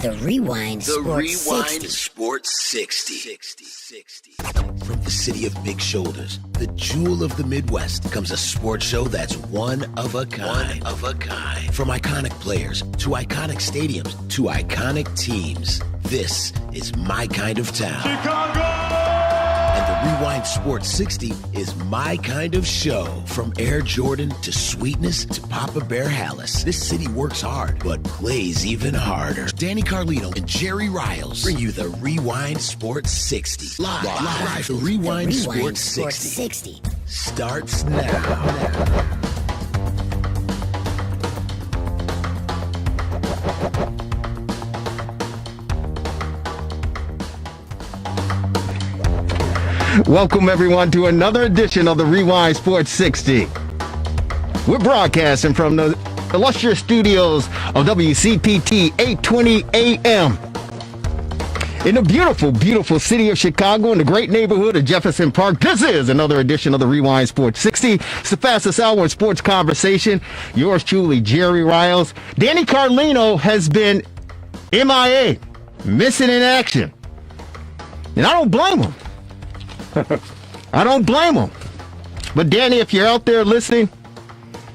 The Rewind Sports 60. Sports 60. From the city of big shoulders, the jewel of the Midwest, comes a sports show that's one of a kind. From iconic players to iconic stadiums to iconic teams, this is my kind of town. Chicago! And the Rewind Sports 60 is my kind of show. From Air Jordan to Sweetness to Papa Bear Hallis, this city works hard, but plays even harder. Danny Carlino and Jerry Riles bring you the Rewind Sports 60. Live. The Rewind Sports 60 starts now. Welcome, everyone, to another edition of the Rewind Sports 60. We're broadcasting from the illustrious studios of WCPT 820 AM in the beautiful, beautiful city of Chicago in the great neighborhood of Jefferson Park. This is another edition of the Rewind Sports 60. It's the fastest hour in sports conversation. Yours truly, Jerry Riles. Danny Carlino has been MIA, missing in action. And I don't blame him. I don't blame him. But Danny, if you're out there listening,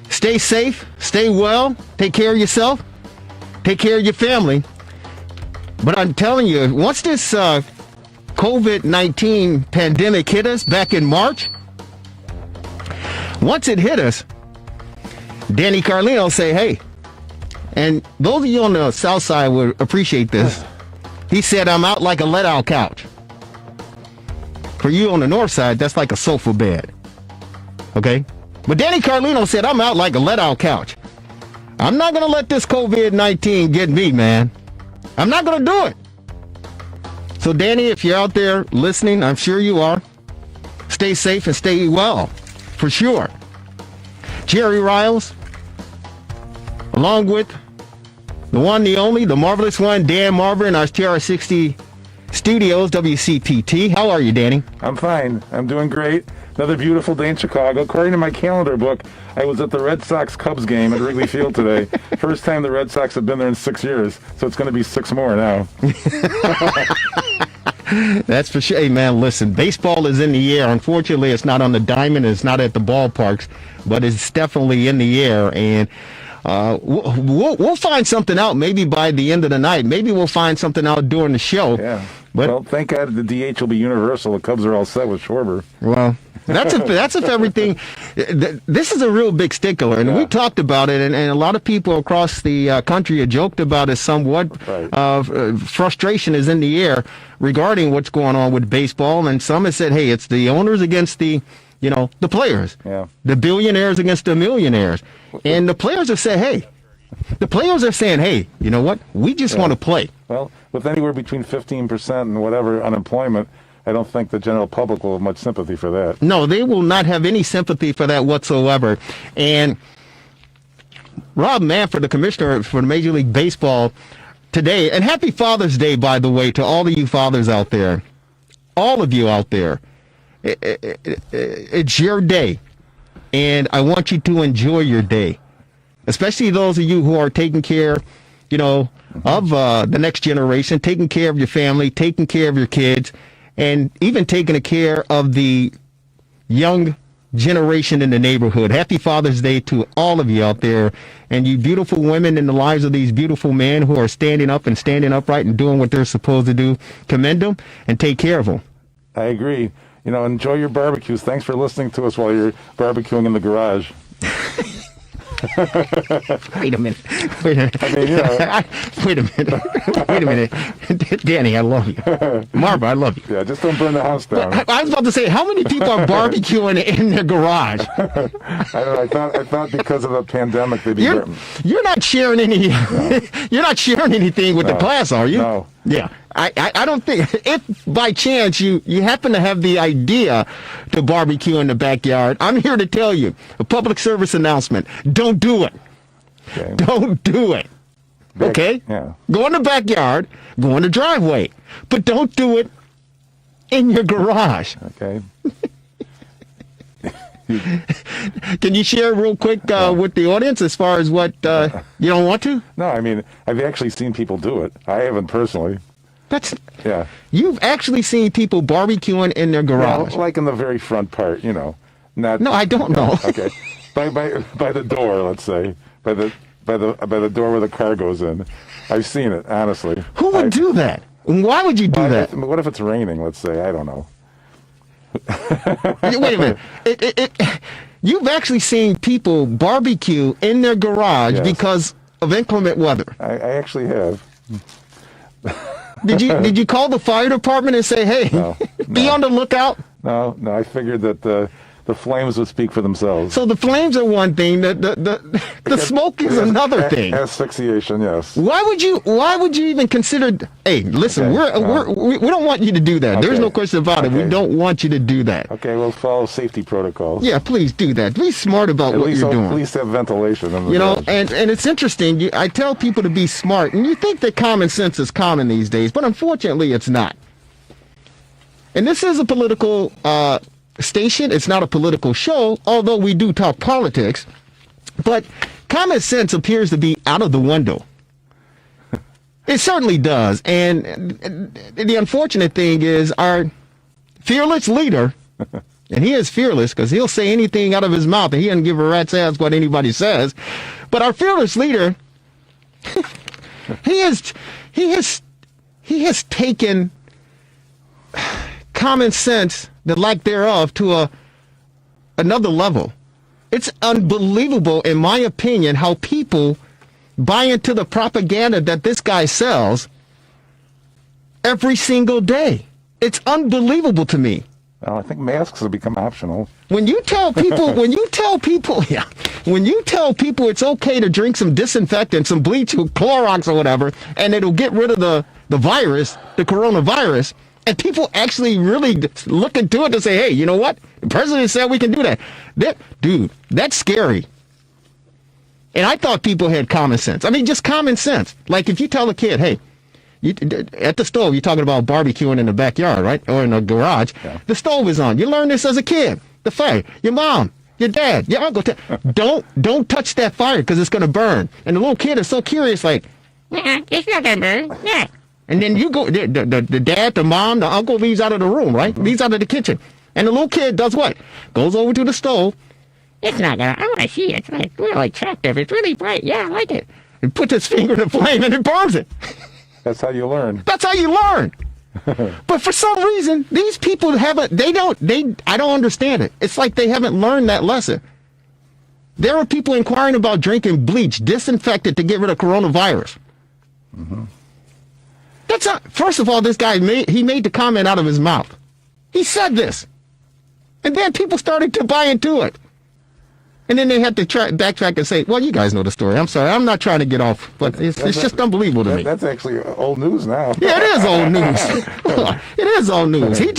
stay safe, stay well, take care of yourself, take care of your family. But I'm telling you, once this COVID-19 pandemic hit us back in March, once it hit us, Danny Carlino say, hey, and those of you on the south side would appreciate this. He said, I'm out like a let-out couch. For you on the north side, that's like a sofa bed. Okay? But Danny Carlino said, I'm out like a let-out couch. I'm not going to let this COVID-19 get me, man. I'm not going to do it. So, Danny, if you're out there listening, I'm sure you are, stay safe and stay well, for sure. Jerry Riles, along with the one, the only, the marvelous one, Dan Marver in our TR60 Studios, WCPT. How are you, Danny? I'm fine. I'm doing great. Another beautiful day in Chicago. According to my calendar book, I was at the Red Sox-Cubs game at Wrigley Field today. First time the Red Sox have been there in 6 years, so it's going to be 6 more now. That's for sure. Hey, man, listen, baseball is in the air. Unfortunately, it's not on the diamond. It's not at the ballparks, but it's definitely in the air, and we'll find something out maybe by the end of the night. Maybe we'll find something out during the show. Yeah. But, well, thank God the DH will be universal. The Cubs are all set with Schwarber. Well, that's if everything. This is a real big stickler, and we talked about it, and a lot of people across the country have joked about it somewhat. Right. Frustration is in the air regarding what's going on with baseball, and some have said, hey, it's the owners against the players. Yeah. The billionaires against the millionaires. And the players have said, hey, you know what? We just want to play. Well, with anywhere between 15% and whatever unemployment, I don't think the general public will have much sympathy for that. No, they will not have any sympathy for that whatsoever. And Rob Manfred, the commissioner for Major League Baseball today, and happy Father's Day, by the way, to all of you fathers out there. All of you out there. It's your day, and I want you to enjoy your day, especially those of you who are taking care, of the next generation, taking care of your family, taking care of your kids, and even taking care of the young generation in the neighborhood. Happy Father's Day to all of you out there, and you beautiful women in the lives of these beautiful men who are standing up and standing upright and doing what they're supposed to do. Commend them and take care of them. I agree. Enjoy your barbecues. Thanks for listening to us while you're barbecuing in the garage. Wait a minute. Wait a minute. Danny, I love you. Marva, I love you. Yeah, just don't burn the house down. I was about to say, how many people are barbecuing in their garage? I don't know. I thought because of the pandemic they'd be burning. You're not sharing any. No. You're not sharing anything with the class, are you? No. Yeah. I don't think, if by chance you happen to have the idea to barbecue in the backyard, I'm here to tell you, a public service announcement, don't do it. Okay. Don't do it. Okay? Yeah. Go in the backyard, go in the driveway, but don't do it in your garage. Okay. Can you share real quick with the audience as far as what you don't want to? No, I mean, I've actually seen people do it. I haven't personally. Yeah. You've actually seen people barbecuing in their garage. Like in the very front part, Not. No, I don't know. Okay. By the door, let's say. By the door where the car goes in. I've seen it, honestly. Who would do that? Why would you do that? What if it's raining, let's say? I don't know. Wait a minute. You've actually seen people barbecue in their garage because of inclement weather. I actually have. Did you call the fire department and say, hey, be on the lookout? No, I figured that the flames would speak for themselves. So the flames are one thing. The smoke is another thing. Asphyxiation, yes. Why would you even consider? Hey, listen, we don't want you to do that. There's no question about it. We don't want you to do that. Okay, we'll follow safety protocols. Yeah, please do that. Be smart about what you're doing. At least have ventilation. And it's interesting. I tell people to be smart, and you think that common sense is common these days, but unfortunately, it's not. And this is a political station. It's not a political show, although we do talk politics. But common sense appears to be out of the window. It certainly does. And the unfortunate thing is our fearless leader, and he is fearless because he'll say anything out of his mouth and he doesn't give a rat's ass what anybody says. But our fearless leader, he has taken common sense, the lack thereof, to another level. It's unbelievable, in my opinion, how people buy into the propaganda that this guy sells every single day. It's unbelievable to me. Well, I think masks have become optional. When you tell people it's okay to drink some disinfectant, some bleach, Clorox or whatever, and it'll get rid of the virus, the coronavirus, and people actually really look into it to say, hey, you know what? The president said we can do that. Dude, that's scary. And I thought people had common sense. I mean, just common sense. Like if you tell a kid, hey, at the stove, you're talking about barbecuing in the backyard, right? Or in the garage. Yeah. The stove is on. You learned this as a kid. The fire. Your mom, your dad, your uncle. Don't touch that fire because it's going to burn. And the little kid is so curious, like, it's not going to burn. Yeah. And then you go, the dad, the mom, the uncle leaves out of the room, right? Leaves out of the kitchen. And the little kid does what? Goes over to the stove. It's not going to, I want to see it. It's like really attractive. It's really bright. Yeah, I like it. And puts his finger in the flame and it burns it. That's how you learn. That's how you learn. But for some reason, these people I don't understand it. It's like they haven't learned that lesson. There are people inquiring about drinking bleach, disinfectant to get rid of coronavirus. Mm-hmm. That's not, first of all, this guy made the comment out of his mouth. He said this. And then people started to buy into it. And then they had to backtrack and say, well, you guys know the story. I'm sorry. I'm not trying to get off, but it's just unbelievable to me. That's actually old news now. Yeah, it is old news. It is old news. He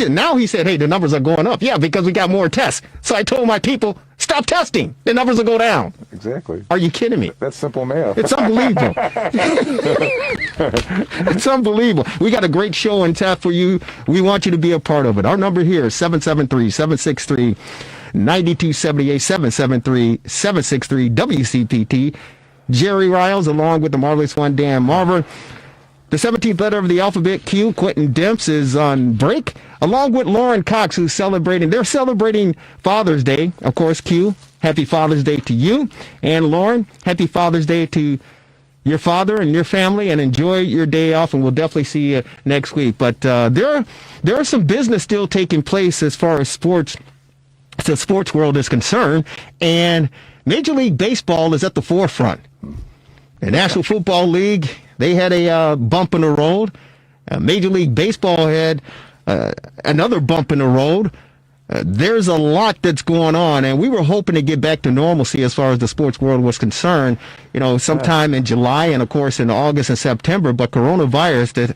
said, hey, the numbers are going up. Yeah, because we got more tests. So I told my people, stop testing. The numbers will go down. Exactly. Are you kidding me? That's simple math. It's unbelievable. It's unbelievable. We got a great show on tap for you. We want you to be a part of it. Our number here is 773-763-9278, 773-763 WCPT. Jerry Riles, along with the marvelous one, Dan Marver. The 17th letter of the alphabet, Q, Quentin Demps, is on break, along with Lauren Cox, who's celebrating. They're celebrating Father's Day. Of course, Q, happy Father's Day to you. And Lauren, happy Father's Day to your father and your family, and enjoy your day off, and we'll definitely see you next week. But there are some business still taking place as far as sports. The sports world is concerned, and Major League Baseball is at the forefront. The National Football League, they had a bump in the road. Major League Baseball had another bump in the road. There's a lot that's going on, and we were hoping to get back to normalcy as far as the sports world was concerned, sometime in July and, of course, in August and September. But coronavirus,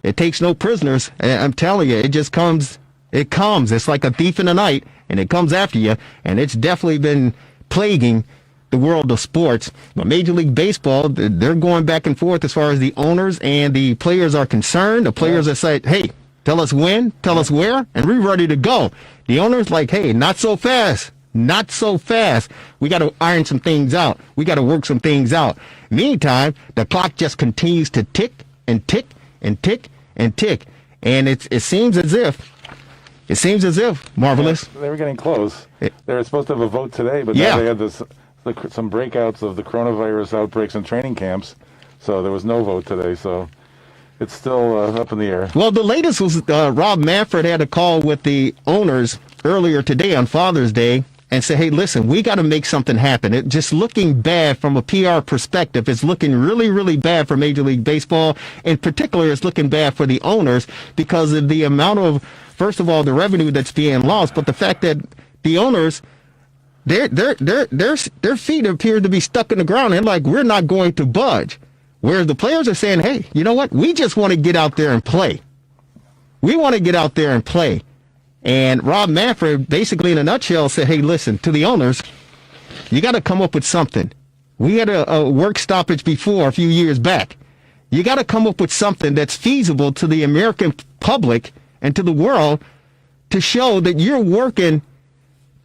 it takes no prisoners. I'm telling you, it just comes. It comes. It's like a thief in the night, and it comes after you, and it's definitely been plaguing the world of sports. But Major League Baseball, they're going back and forth as far as the owners and the players are concerned. The players are saying, hey, tell us when, tell us where, and we're ready to go. The owners like, hey, not so fast. Not so fast. We got to iron some things out. We got to work some things out. Meantime, the clock just continues to tick and tick and tick and tick. And it seems as if, Marvelous. Yeah, they were getting close. They were supposed to have a vote today, but Yeah. now they had some breakouts of the coronavirus outbreaks in training camps, so there was no vote today. So it's still up in the air. Well, the latest was Rob Manfred had a call with the owners earlier today on Father's Day and said, hey, listen, we got to make something happen. It's just looking bad from a PR perspective. It's looking really, really bad for Major League Baseball. In particular, it's looking bad for the owners because of the amount of, first of all, the revenue that's being lost, but the fact that the owners, their feet appear to be stuck in the ground and like, we're not going to budge. Whereas the players are saying, hey, you know what? We just want to get out there and play. We want to get out there and play. And Rob Manfred, basically in a nutshell, said, hey, listen, to the owners, you got to come up with something. We had a work stoppage before a few years back. You got to come up with something that's feasible to the American public and to the world to show that you're working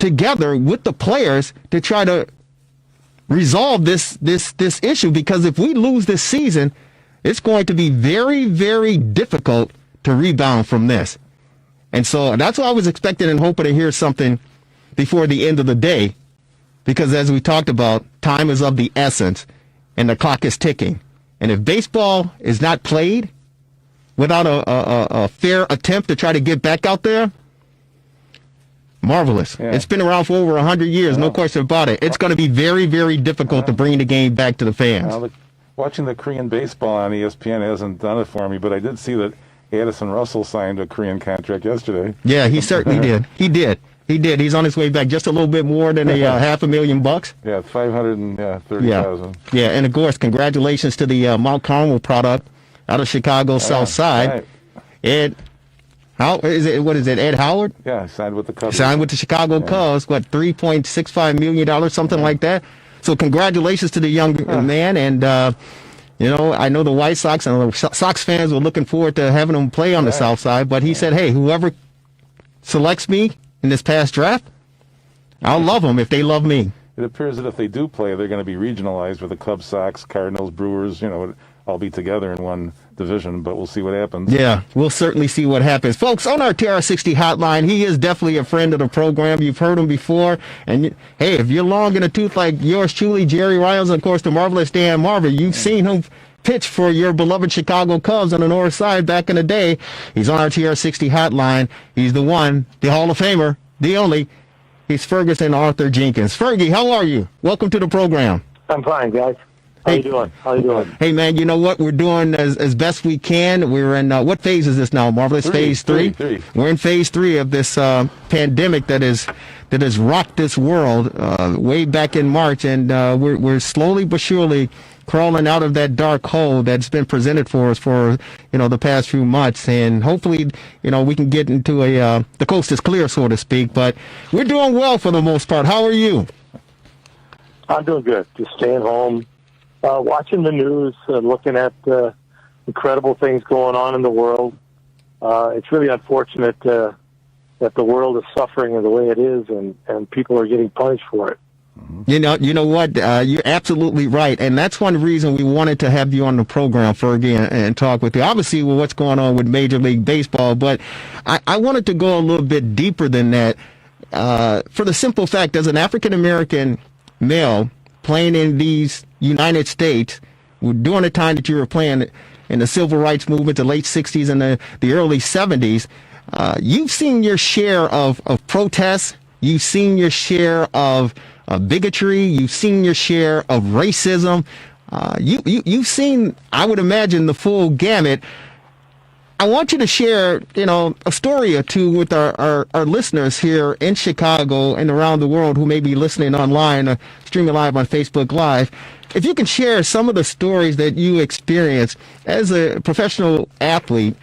together with the players to try to resolve this issue. Because if we lose this season, it's going to be very, very difficult to rebound from this. And so that's what I was expecting and hoping to hear something before the end of the day, because as we talked about, time is of the essence and the clock is ticking. And if baseball is not played without a fair attempt to try to get back out there, Marvelous. Yeah. It's been around for over 100 years, no question about it. It's going to be very, very difficult to bring the game back to the fans. Watching the Korean baseball on ESPN hasn't done it for me, but I did see that Addison Russell signed a Korean contract yesterday. Yeah, he certainly did. He did. He's on his way back, just a little bit more than $500,000. Yeah, $530,000. Yeah, and of course, congratulations to the Mount Carmel product out of Chicago South Side. Right. Ed, what is it? Ed Howard? Yeah, signed with the Cubs. Signed with the Chicago Cubs. What, $3.65 million, something like that. So congratulations to the young man, and I know the White Sox and the Sox fans were looking forward to having him play on the South Side, but he said, hey, whoever selects me in this past draft, I'll love them if they love me. It appears that if they do play, they're going to be regionalized with the Cubs, Sox, Cardinals, Brewers, all be together in one division, but we'll see what happens. Yeah, we'll certainly see what happens. Folks, on our TR60 hotline, he is definitely a friend of the program. You've heard him before. And, hey, if you're long in the tooth like yours truly, Jerry Riles, and, of course, the marvelous Dan Marvin, you've seen him pitch for your beloved Chicago Cubs on the north side back in the day. He's on our TR60 hotline. He's the one, the Hall of Famer, the only. He's Ferguson Arthur Jenkins. Fergie, how are you? Welcome to the program. I'm fine, guys. How you doing? Hey, man, you know what? We're doing as best we can. We're in, what phase is this now, Marvelous? Phase three? We're in phase 3 of this pandemic that has rocked this world way back in March, and we're slowly but surely crawling out of that dark hole that's been presented for us for, the past few months. And hopefully, we can get into the coast is clear, so to speak. But we're doing well for the most part. How are you? I'm doing good. Just staying home. Watching the news, looking at incredible things going on in the world. It's really unfortunate that the world is suffering in the way it is, and people are getting punished for it. You know what? You're absolutely right, and that's one reason we wanted to have you on the program, Fergie, and talk with you. Obviously, with what's going on with Major League Baseball, but I wanted to go a little bit deeper than that. For the simple fact, as an African American male playing in these United States, during the time that you were playing in the civil rights movement, the late 60s and the early 70s, you've seen your share of protests. You've seen your share of bigotry. You've seen your share of racism. You've seen, I would imagine, the full gamut. I want you to share, a story or two with our listeners here in Chicago and around the world who may be listening online or streaming live on Facebook Live. If you can share some of the stories that you experienced as a professional athlete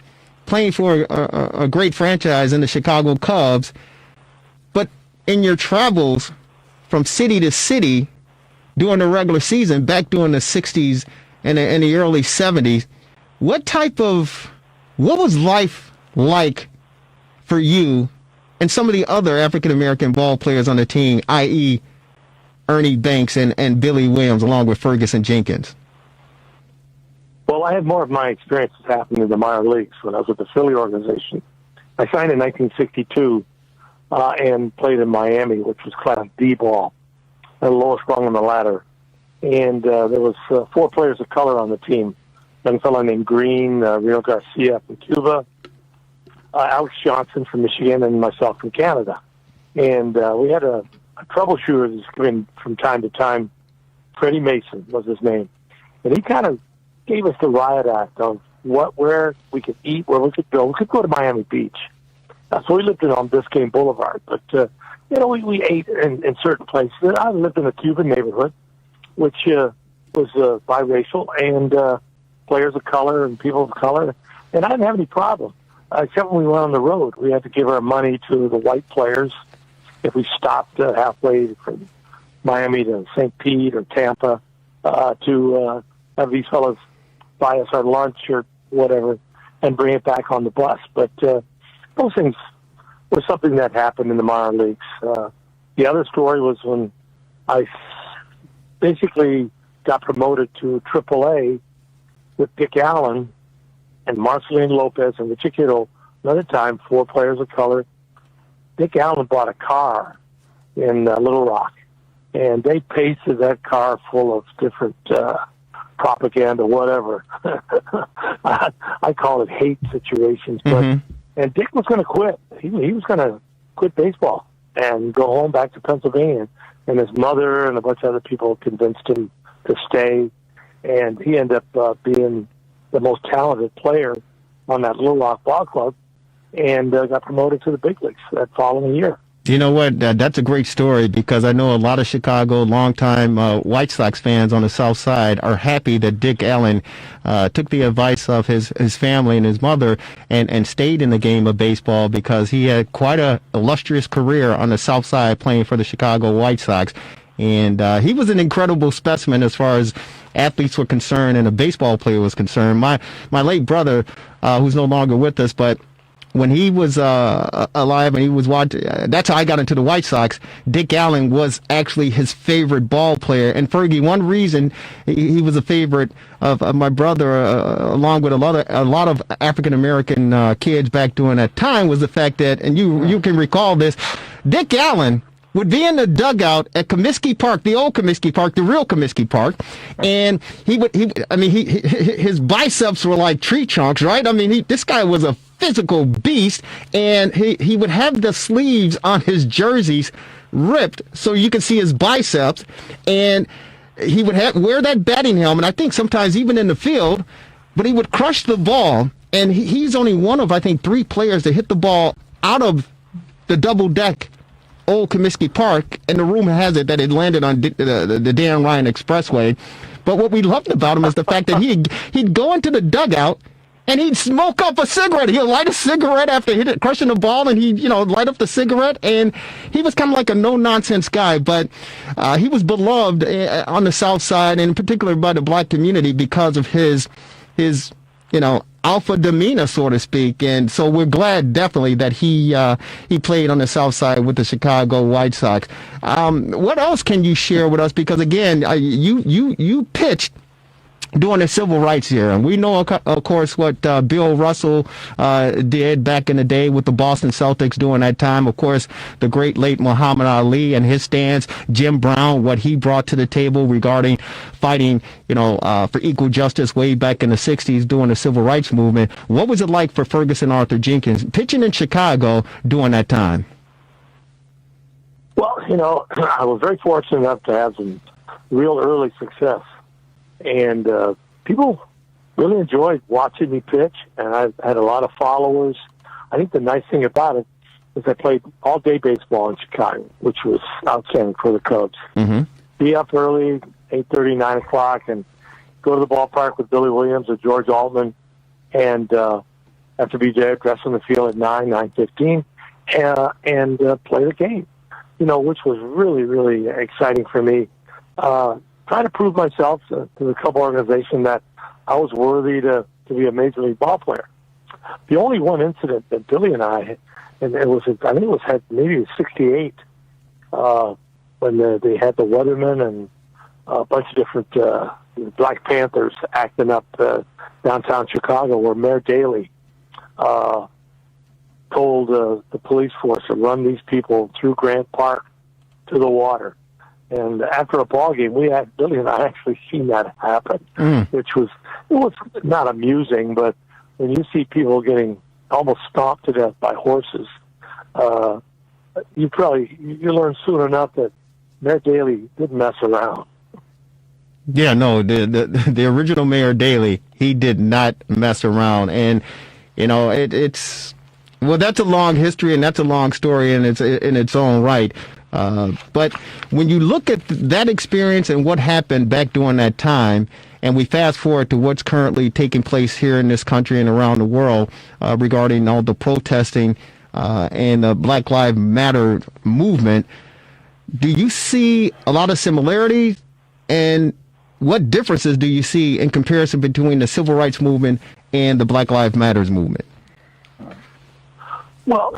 playing for a great franchise in the Chicago Cubs, but in your travels from city to city during the regular season back during the 60s and the early 70s, what was life like for you and some of the other African-American ball players on the team, i.e. Ernie Banks and Billy Williams, along with Ferguson Jenkins? Well, I had more of my experiences happening in the minor leagues when I was with the Philly organization. I signed in 1962 and played in Miami, which was Class D ball, the lowest rung on the ladder. And there was 4 players of color on the team. A young fellow named Green, Reno Garcia from Cuba, Alex Johnson from Michigan, and myself from Canada. And we had a troubleshooter that's come in from time to time. Freddie Mason was his name. And he kind of gave us the riot act of where we could eat, where we could go. We could go to Miami Beach. So we lived on Biscayne Boulevard. But, we ate in certain places. I lived in a Cuban neighborhood, which was biracial, and players of color and people of color. And I didn't have any problem, except when we went on the road. We had to give our money to the white players if we stopped halfway from Miami to St. Pete or Tampa to have these fellas buy us our lunch or whatever and bring it back on the bus. But those things were something that happened in the minor leagues. The other story was when I basically got promoted to AAA with Dick Allen and Marceline Lopez and Richie Kittle. Another time, 4 players of color. Dick Allen bought a car in Little Rock, and they pasted that car full of different propaganda, whatever. I call it hate situations. But and Dick was going to quit. He was going to quit baseball and go home back to Pennsylvania. And his mother and a bunch of other people convinced him to stay. And he ended up being the most talented player on that Little Rock Ball Club, and got promoted to the big leagues that following year. You know what? That's a great story, because I know a lot of Chicago longtime White Sox fans on the South Side are happy that Dick Allen took the advice of his family and his mother and stayed in the game of baseball, because he had quite a illustrious career on the South Side playing for the Chicago White Sox. And he was an incredible specimen as far as athletes were concerned and a baseball player was concerned. My late brother, who's no longer with us, but when he was alive and he was watching, that's how I got into the White Sox. Dick Allen was actually his favorite ball player. And Fergie, one reason he was a favorite of my brother, along with a lot of African American kids back during that time, was the fact that, and you can recall this, Dick Allen would be in the dugout at Comiskey Park, the old Comiskey Park, the real Comiskey Park, and his biceps were like tree trunks, right? I mean, this guy was a physical beast, and he would have the sleeves on his jerseys ripped so you could see his biceps, and he would wear that batting helmet, I think sometimes even in the field, but he would crush the ball, and he's only one of, I think, 3 players to hit the ball out of the double deck old Comiskey Park, and the rumor has it that it landed on the Dan Ryan Expressway. But what we loved about him is the fact that he'd go into the dugout and he'd smoke up a cigarette. He'd light a cigarette after crushing the ball, and he'd light up the cigarette. And he was kind of like a no-nonsense guy, but he was beloved on the South Side, and in particular by the black community, because of his alpha demeanor, so to speak. And so we're glad definitely that he played on the South Side with the Chicago White Sox. What else can you share with us? Because again, you pitched during the civil rights era, and we know, of course, what Bill Russell did back in the day with the Boston Celtics during that time. Of course, the great late Muhammad Ali and his stance, Jim Brown, what he brought to the table regarding fighting, for equal justice way back in the 60s during the civil rights movement. What was it like for Ferguson Arthur Jenkins pitching in Chicago during that time? Well, I was very fortunate enough to have some real early success. And people really enjoyed watching me pitch, and I had a lot of followers. I think the nice thing about it is I played all-day baseball in Chicago, which was outstanding for the Cubs. Mm-hmm. Be up early, 8:30, 9 o'clock, and go to the ballpark with Billy Williams or George Altman, and have to be there, dressed on the field at 9:15, and play the game, which was really, really exciting for me. Trying to prove myself to the Cub organization that I was worthy to be a major league ball player. The only one incident that Billy and I, and it was, I think it was maybe '68, when they had the Weathermen and a bunch of different Black Panthers acting up downtown Chicago, where Mayor Daley told the police force to run these people through Grant Park to the water. And after a ball game, Billy and I actually seen that happen, which was not amusing, but when you see people getting almost stomped to death by horses, you learn soon enough that Mayor Daley didn't mess around. Yeah, no, the original Mayor Daley, he did not mess around, and it's that's a long history and that's a long story in its own right. But when you look at that experience and what happened back during that time, and we fast forward to what's currently taking place here in this country and around the world regarding all the protesting and the Black Lives Matter movement, do you see a lot of similarities, and what differences do you see in comparison between the civil rights movement and the Black Lives Matter movement? Well,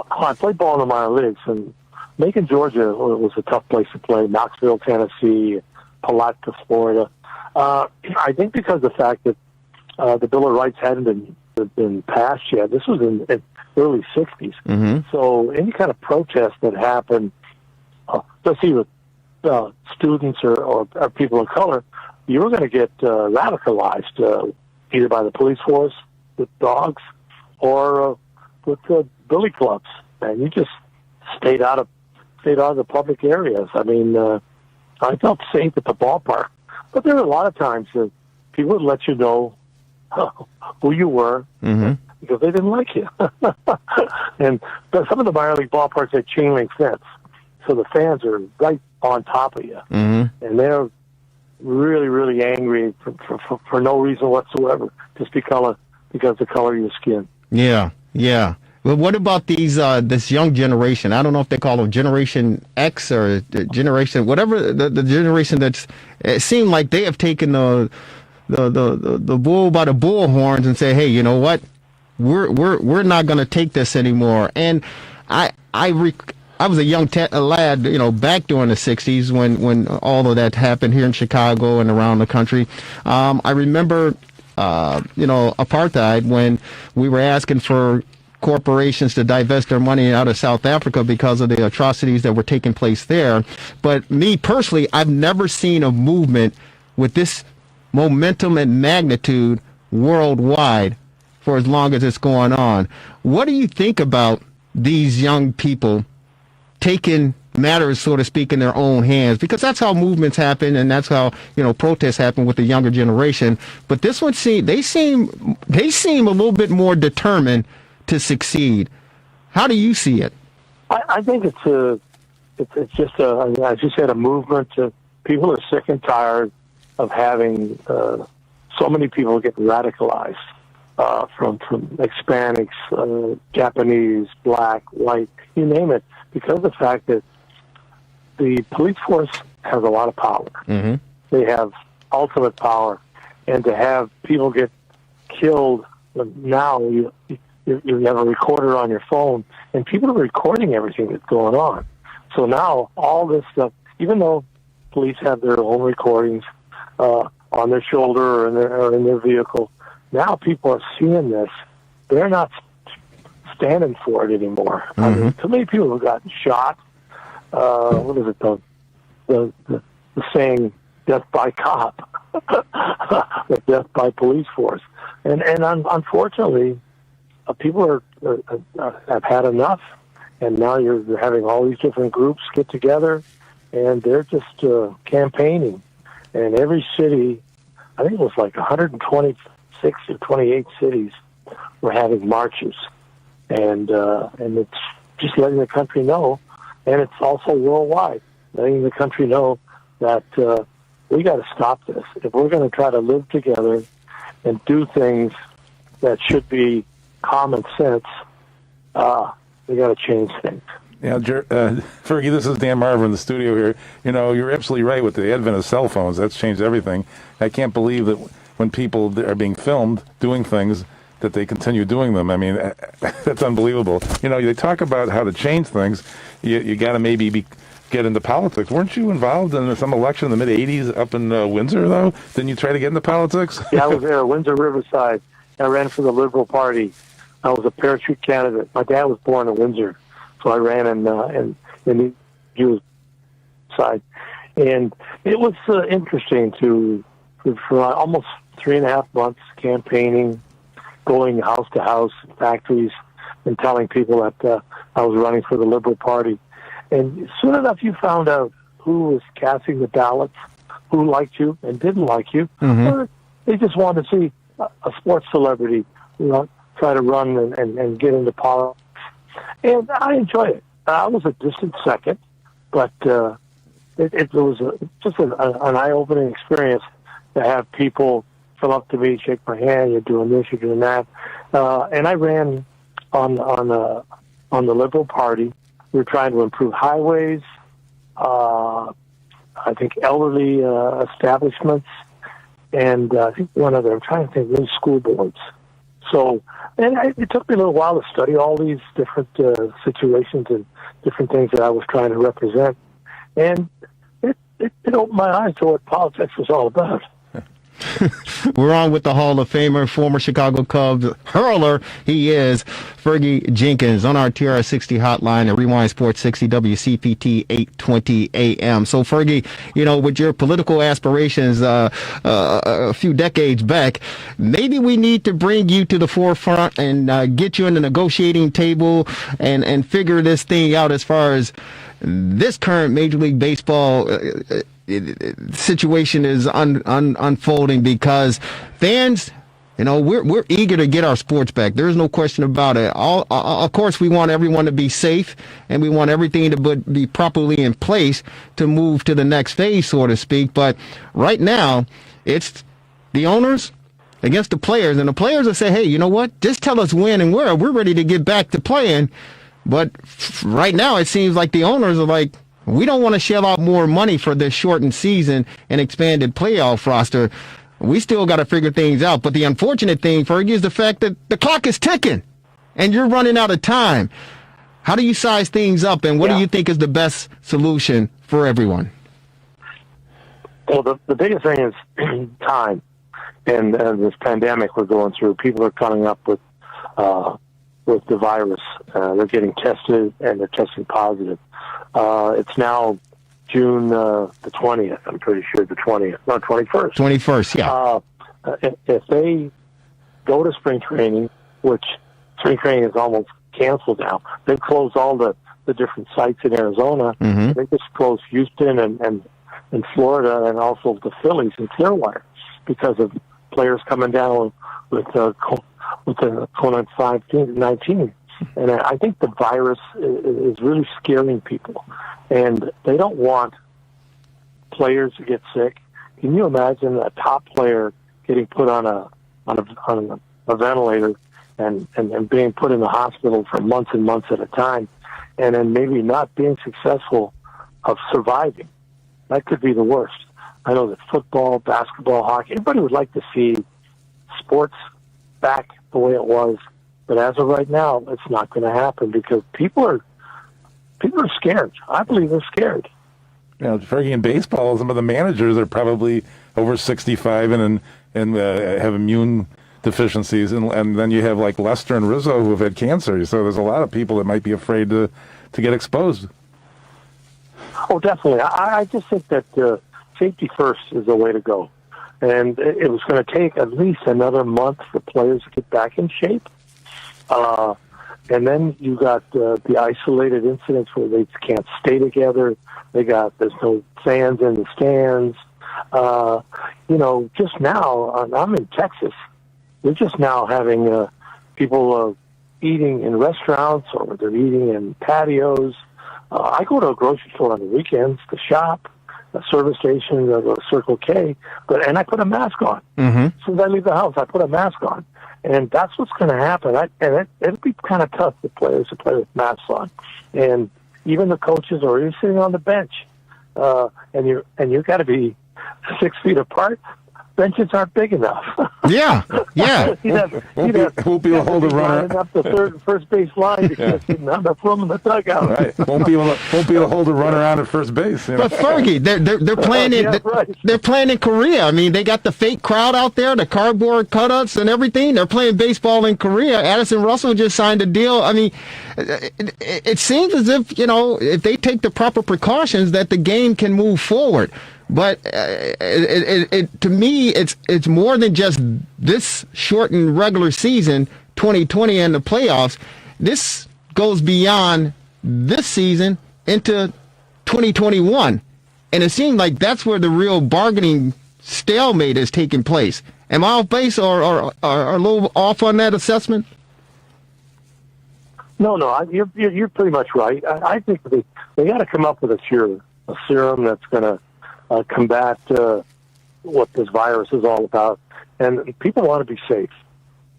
I played ball in the minor leagues, and Macon, Georgia was a tough place to play. Knoxville, Tennessee, Palatka, Florida. I think because of the fact that the Bill of Rights hadn't been passed yet. This was in the early 60s. Mm-hmm. So any kind of protest that happened, especially with students or people of color, you were going to get radicalized either by the police force with dogs or with billy clubs, and you just stayed out of the public areas. I mean, I felt safe at the ballpark, but there were a lot of times that people would let you know who you were because they didn't like you. But some of the minor league ballparks had chain link fence, so the fans are right on top of you, and they're really, really angry for no reason whatsoever, just because of the color of your skin. Yeah. Well, what about this young generation? I don't know if they call them Generation X or Generation whatever, the generation it seemed like they have taken the bull by the bull horns and say, hey, you know what, we're not going to take this anymore. And I was a young lad, back during the 60s when all of that happened here in Chicago and around the country. I remember, apartheid, when we were asking for corporations to divest their money out of South Africa because of the atrocities that were taking place there. But me personally, I've never seen a movement with this momentum and magnitude worldwide for as long as it's going on. What do you think about these young people taking matters, so to speak, in their own hands? Because that's how movements happen, and that's how protests happen with the younger generation. But this one, they seem a little bit more determined to succeed. How do you see it? I think it's just as you said, a movement. People are sick and tired of having so many people get radicalized from Hispanics, Japanese, black, white, you name it, because of the fact that the police force has a lot of power. Mm-hmm. They have ultimate power, and to have people get killed now, you have a recorder on your phone, and people are recording everything that's going on. So now all this stuff, even though police have their own recordings on their shoulder or in their vehicle, now people are seeing this. They're not standing for it anymore. Mm-hmm. I mean, too many people have gotten shot. What is it, the saying, death by cop, or death by police force. And unfortunately, people have had enough, and now you're having all these different groups get together, and they're just campaigning. And every city, I think it was like 126 or 28 cities, were having marches, and it's just letting the country know, and it's also worldwide, letting the country know that we got to stop this. If we're going to try to live together and do things that should be common sense, we got to change things. Yeah, Fergie, this is Dan Marver in the studio here. You're absolutely right with the advent of cell phones. That's changed everything. I can't believe that when people are being filmed doing things, that they continue doing them. I mean, that's unbelievable. You know, they talk about how to change things. You got to maybe get into politics. Weren't you involved in some election in the mid-'80s up in Windsor, though? Didn't you try to get into politics? Yeah, I was there, Windsor Riverside. I ran for the Liberal Party. I was a parachute candidate. My dad was born in Windsor, so I ran in the U.S. side. And it was interesting for almost 3.5 months campaigning, going house to house, factories, and telling people that I was running for the Liberal Party. And soon enough, you found out who was casting the ballots, who liked you and didn't like you. Or they just wanted to see a sports celebrity, try to run and get into politics. And I enjoyed it. I was a distant second, but it was just an eye-opening experience to have people come up to me, shake my hand, you're doing this, you're doing that. And I ran on the Liberal Party. We were trying to improve highways, I think elderly establishments, and I think one other. I'm trying to think, new school boards. So, and it took me a little while to study all these different situations and different things that I was trying to represent, and it opened my eyes to what politics was all about. We're on with the Hall of Famer, former Chicago Cubs hurler. He is Fergie Jenkins on our TR60 hotline at Rewind Sports 60 WCPT 820 AM. So, Fergie, with your political aspirations a few decades back, maybe we need to bring you to the forefront and get you in the negotiating table and figure this thing out as far as this current Major League Baseball situation is unfolding, because fans, we're eager to get our sports back. There's no question about it. Of course, we want everyone to be safe, and we want everything to be properly in place to move to the next phase, so to speak. But right now, it's the owners against the players, and the players will say, hey, you know what? Just tell us when and where. We're ready to get back to playing. But right now, it seems like the owners are like, we don't want to shell out more money for this shortened season and expanded playoff roster. We still got to figure things out. But the unfortunate thing, Fergie, is the fact that the clock is ticking and you're running out of time. How do you size things up, and what do you think is the best solution for everyone? Well, the biggest thing is time. And this pandemic we're going through, people are coming up with the virus. They're getting tested, and they're testing positive. It's now June the 20th. I'm pretty sure the 20th. No, 21st. 21st, yeah. If they go to spring training, which spring training is almost canceled now, they've closed all the different sites in Arizona. Mm-hmm. They just closed Houston and Florida, and also the Phillies and Clearwater, because of players coming down with the COVID-19. And I think the virus is really scaring people, and they don't want players to get sick. Can you imagine a top player getting put on a ventilator and being put in the hospital for months and months at a time, and then maybe not being successful of surviving? That could be the worst. I know that football, basketball, hockey, everybody would like to see sports back the way it was. But as of right now, it's not going to happen because people are scared. I believe they're scared. Fergie, in baseball, some of the managers are probably over 65 and have immune deficiencies, and then you have like Lester and Rizzo who have had cancer. So there's a lot of people that might be afraid to get exposed. Oh, definitely. I just think that safety first is the way to go, and it was going to take at least another month for players to get back in shape. And then you got the isolated incidents where they can't stay together. There's no fans in the stands. Just now, I'm in Texas. We're just now having people eating in restaurants, or they're eating in patios. I go to a grocery store on the weekends to shop, a service station, a Circle K, and I put a mask on. Mm-hmm. As soon as I leave the house, I put a mask on. And that's what's going to happen. It'll be kind of tough for players to play with masks on, and even the coaches, or you're sitting on the bench, and you got to be 6 feet apart. benches aren't big enough. Yeah. he'd have Won't be able to hold a runner. lining up the third and first base line because there's not enough room in the dugout. Right. Won't be able to hold a runner out at first base. You know? But Fergie, they're playing in right. they're playing in Korea. I mean, they got the fake crowd out there, the cardboard cutouts and everything. They're playing baseball in Korea. Addison Russell just signed a deal. I mean, it seems as if, if they take the proper precautions, that the game can move forward. But to me, it's more than just this shortened regular season, 2020, and the playoffs. This goes beyond this season into 2021. And it seems like that's where the real bargaining stalemate is taking place. Am I off base or a little off on that assessment? No, you're pretty much right. I think they got to come up with a serum that's going to combat what this virus is all about. And people want to be safe.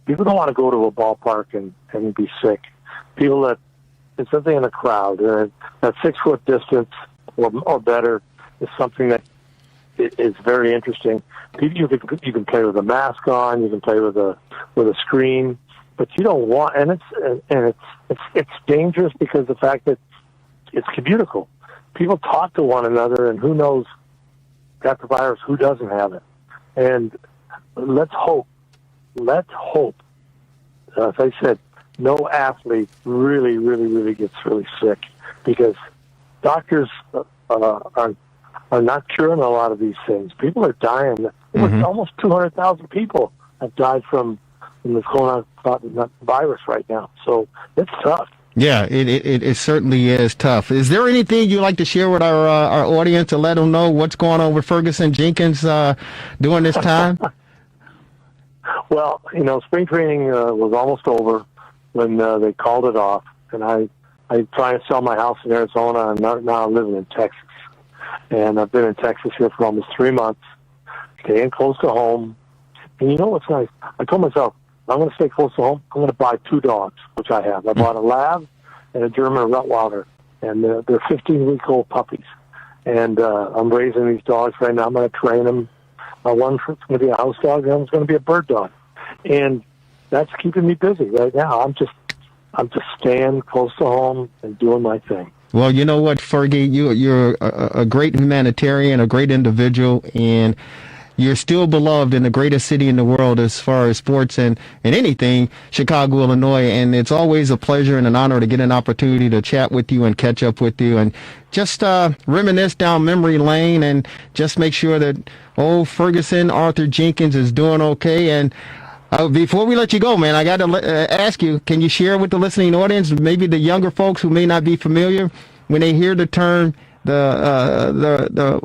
People don't want to go to a ballpark and be sick. People that, instead in a crowd, that 6 foot distance or better is something that is very interesting. You can play with a mask on, you can play with a screen, but you don't want, and it's dangerous because of the fact that it's communicable. People talk to one another, and who knows, got the virus, who doesn't have it. And let's hope, as I said, no athlete really, really, really gets really sick, because doctors are not curing a lot of these things. People are dying. Mm-hmm. Almost 200,000 people have died from this virus right now. So it's tough. Yeah, it certainly is tough. Is there anything you'd like to share with our audience to let them know what's going on with Ferguson Jenkins during this time? Well, spring training was almost over when they called it off, and I tried to sell my house in Arizona, and now I'm living in Texas. And I've been in Texas here for almost 3 months, staying close to home. And you know what's nice? I told myself, I'm going to stay close to home. I'm going to buy 2 dogs, which I have. I bought a Lab and a German Rottweiler, and they're 15-week-old puppies. And I'm raising these dogs right now. I'm going to train them. One's going to be a house dog, and one's going to be a bird dog. And that's keeping me busy right now. I'm just staying close to home and doing my thing. Well, you know what, Fergie, you're a great humanitarian, a great individual, and you're still beloved in the greatest city in the world as far as sports and anything, Chicago, Illinois. And it's always a pleasure and an honor to get an opportunity to chat with you and catch up with you and just reminisce down memory lane and just make sure that old Ferguson Arthur Jenkins is doing okay. And before we let you go, man, I got to ask you, can you share with the listening audience, maybe the younger folks who may not be familiar, when they hear the term the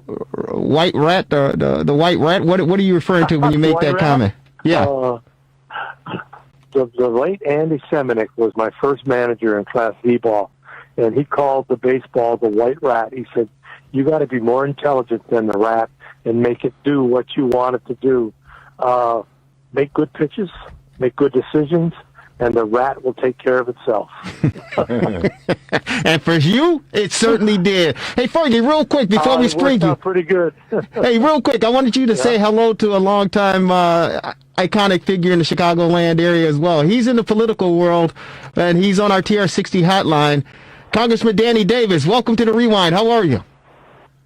white rat, the white rat, what are you referring to when you make that rat? comment? Yeah. The late Andy Semenick was my first manager in Class D ball, and he called the baseball the white rat. He said, you got to be more intelligent than the rat and make it do what you want it to do. Make good pitches, make good decisions, and the rat will take care of itself. And for you, it certainly did. Hey, Fergie, real quick, before we spring you. Pretty good. Hey, real quick, I wanted you to say hello to a longtime iconic figure in the Chicagoland area as well. He's in the political world, and he's on our TR60 hotline. Congressman Danny Davis, welcome to the Rewind. How are you?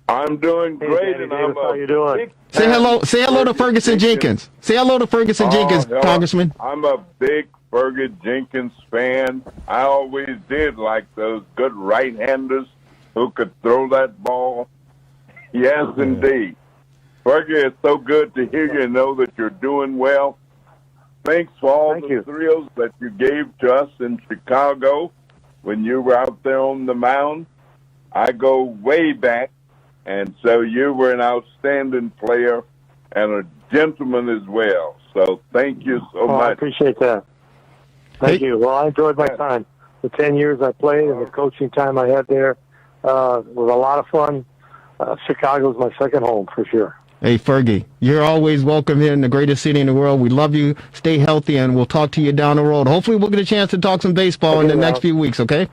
I'm doing great, Danny and Davis, how you doing? Say hello to Ferguson Jenkins. Say hello to Ferguson Jenkins, Congressman. I'm a big Fergus Jenkins fan. I always did like those good right-handers who could throw that ball. Yes, indeed. Fergie, it's so good to hear you and know that you're doing well. Thanks for all the thrills that you gave to us in Chicago when you were out there on the mound. I go way back. And so you were an outstanding player and a gentleman as well. So thank you so much. I appreciate that. Thank you. Well, I enjoyed my time. The 10 years I played and the coaching time I had there was a lot of fun. Chicago's my second home for sure. Hey, Fergie, you're always welcome here in the greatest city in the world. We love you. Stay healthy, and we'll talk to you down the road. Hopefully we'll get a chance to talk some baseball in the next few weeks, okay?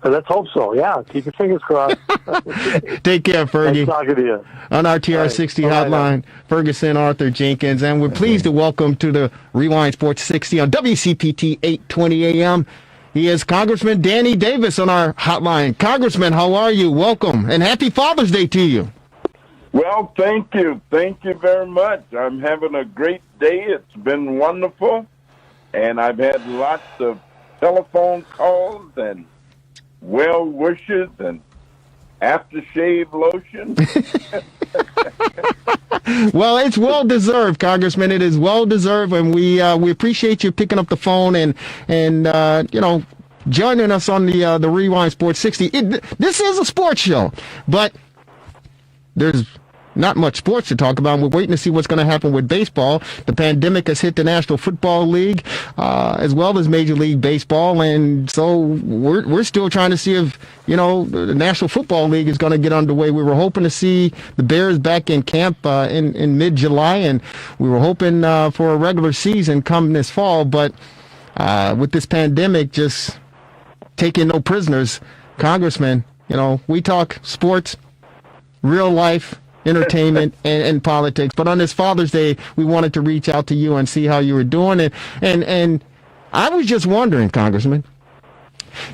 Let's hope so. Yeah, keep your fingers crossed. Take care, Fergie. Nice talking to you. On our TR60 hotline, Ferguson Arthur Jenkins, and we're pleased to welcome to the Rewind Sports 60 on WCPT 820 AM. He is Congressman Danny Davis on our hotline. Congressman, how are you? Welcome, and happy Father's Day to you. Well, thank you. Thank you very much. I'm having a great day. It's been wonderful, and I've had lots of telephone calls and well wishes and aftershave lotion. Well, it's well deserved, Congressman. It is well deserved, and we appreciate you picking up the phone and joining us on the Rewind Sports 60. This is a sports show, but there's not much sports to talk about. We're waiting to see what's going to happen with baseball. The pandemic has hit the National Football League as well as Major League Baseball, and so we're still trying to see if the National Football League is going to get underway. We were hoping to see the Bears back in camp in mid-July, and we were hoping for a regular season come this fall, but with this pandemic just taking no prisoners, Congressman, we talk sports, real life, entertainment, and politics. But on this Father's Day, we wanted to reach out to you and see how you were doing. And I was just wondering, Congressman,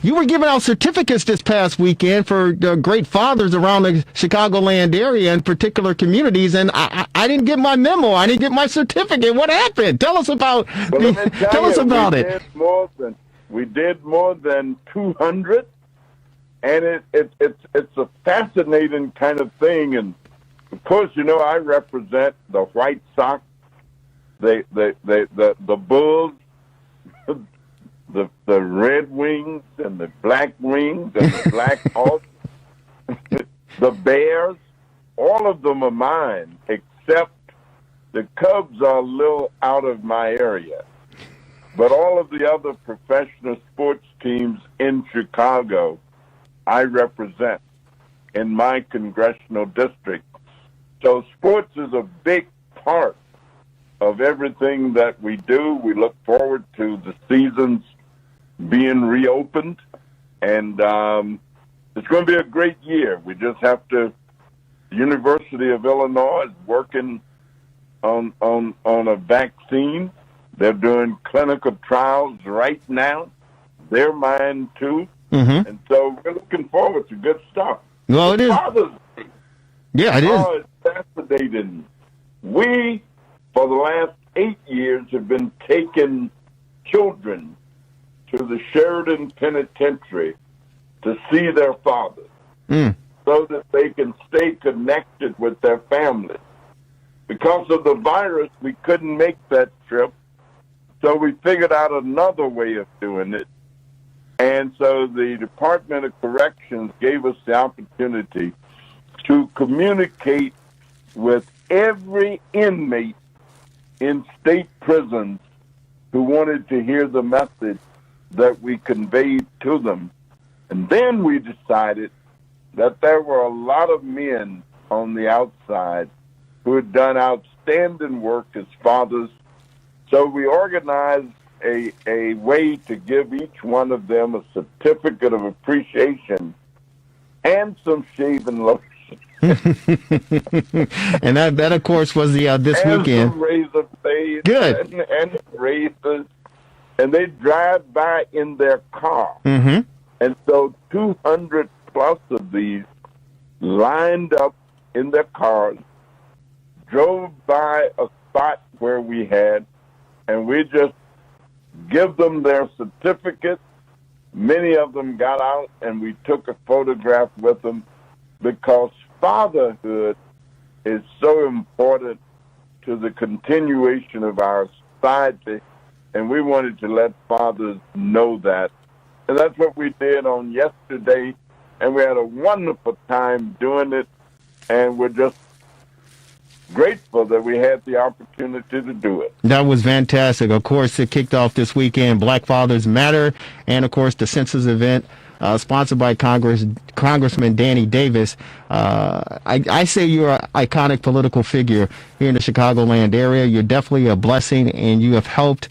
you were giving out certificates this past weekend for great fathers around the Chicagoland area and particular communities, and I didn't get my memo. I didn't get my certificate. What happened? Tell us about it. We did more than 200, and it's a fascinating kind of thing. And of course, I represent the White Sox, the Bulls, the Red Wings, and the Black Wings, and the Black Hawks, the Bears. All of them are mine, except the Cubs are a little out of my area. But all of the other professional sports teams in Chicago, I represent in my congressional district. So sports is a big part of everything that we do. We look forward to the seasons being reopened, and it's going to be a great year. We just have to. The University of Illinois is working on a vaccine. They're doing clinical trials right now. They're mine too, and so we're looking forward to good stuff. Well, it is. Yeah, it is. Oh, it's fascinating. We, for the last 8 years, have been taking children to the Sheridan Penitentiary to see their fathers so that they can stay connected with their families. Because of the virus, we couldn't make that trip, so we figured out another way of doing it. And so the Department of Corrections gave us the opportunity to communicate with every inmate in state prisons who wanted to hear the message that we conveyed to them. And then we decided that there were a lot of men on the outside who had done outstanding work as fathers. So we organized a way to give each one of them a certificate of appreciation and some shaving lotion. And that of course was the this and weekend. Some razor blades. Good. And razors, and they drive by in their car, and so 200 plus of these lined up in their cars, drove by a spot where we had, and we just give them their certificate. Many of them got out, and we took a photograph with them, because fatherhood is so important to the continuation of our society, and we wanted to let fathers know that. And that's what we did on yesterday, and we had a wonderful time doing it, and we're just grateful that we had the opportunity to do it. That was fantastic. Of course, it kicked off this weekend, Black Fathers Matter, and of course the census event sponsored by Congressman Danny Davis. I say you're an iconic political figure here in the Chicagoland area. You're definitely a blessing, and you have helped